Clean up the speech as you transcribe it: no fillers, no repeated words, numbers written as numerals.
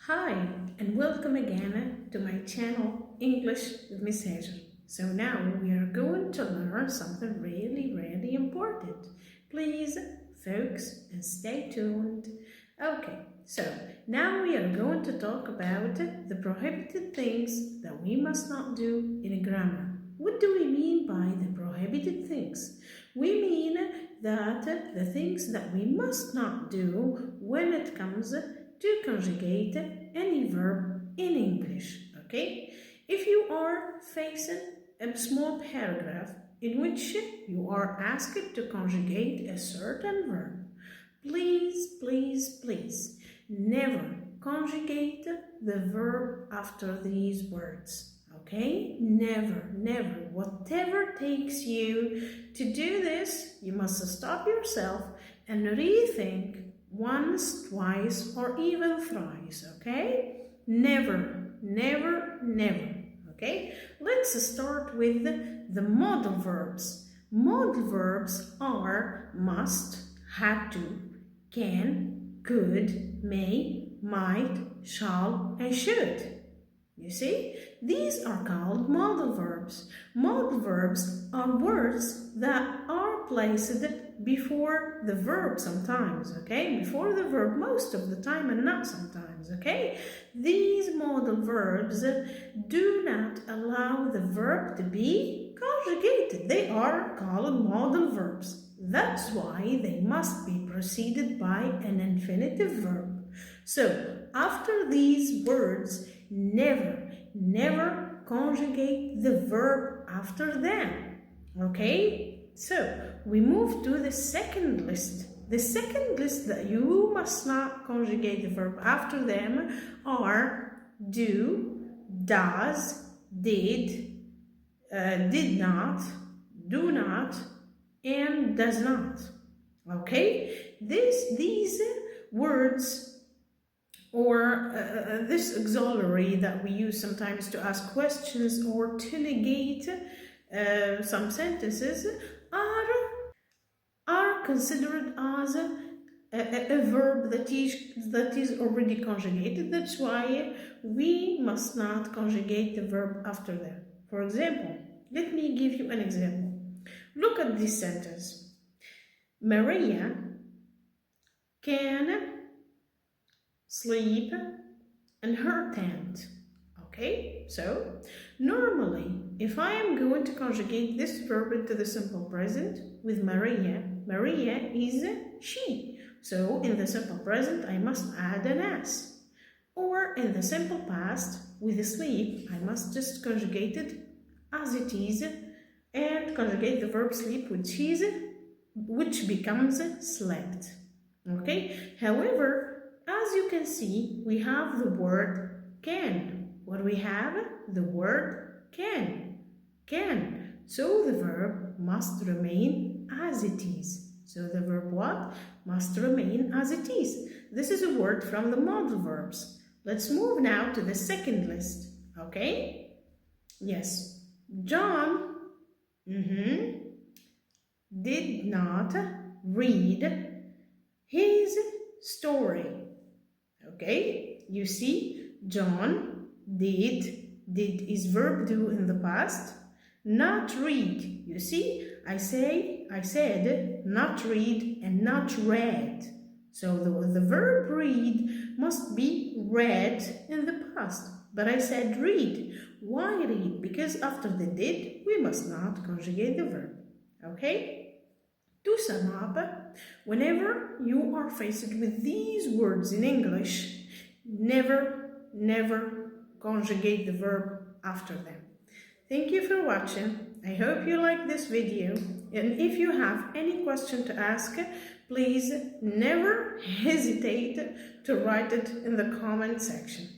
Hi, and welcome again to my channel English with Miss Hazel. So now we are going to learn something really important. Please focus and stay tuned. Okay, so now we are going to talk about the prohibited things that we must not do in a grammar. What do we mean by the prohibited things? We mean that the things that we must not do when it comes to conjugate any verb in English, okay? If you are facing a small paragraph in which you are asked to conjugate a certain verb, please, never conjugate the verb after these words, okay? Never. Whatever takes you to do this, you must stop yourself and rethink once, twice, or even thrice, okay? Never, okay? Let's start with the modal verbs. Modal verbs are must, had to, can, could, may, might, shall, and should. You see? These are called modal verbs. Modal verbs are words that are placed before the verb sometimes, okay? Before the verb most of the time and not sometimes, okay? These modal verbs do not allow the verb to be conjugated. They are called modal verbs. That's why they must be preceded by an infinitive verb. So, after these words, never conjugate the verb after them, okay? So, we move to the second list. The second list that you must not conjugate the verb after them are do, does, did not, do not, and does not. Okay? These words or this auxiliary that we use sometimes to ask questions or to negate some sentences are considered as a verb that is already conjugated. That's why we must not conjugate the verb after them. For example, let me give you an example. Look at this sentence. Maria can sleep in her tent. Okay, so normally if I am going to conjugate this verb into the simple present with Maria is she. So in the simple present I must add an S. Or in the simple past with sleep I must just conjugate it as it is and conjugate the verb sleep which becomes slept. Okay, however, as you can see, we have the word can. What we have? The word can. So the verb must remain as it is. So the verb what? Must remain as it is. This is a word from the modal verbs. Let's move now to the second list. Okay? Yes. John did not read his story. Okay, you see, John did is verb do in the past. Not read. You see, I said not read and not read. So the verb read must be read in the past. But I said read. Why read? Because after the did, we must not conjugate the verb. Okay? To sum up, whenever you are faced with these words in English, never conjugate the verb after them. Thank you for watching. I hope you like this video. And if you have any question to ask, please never hesitate to write it in the comment section.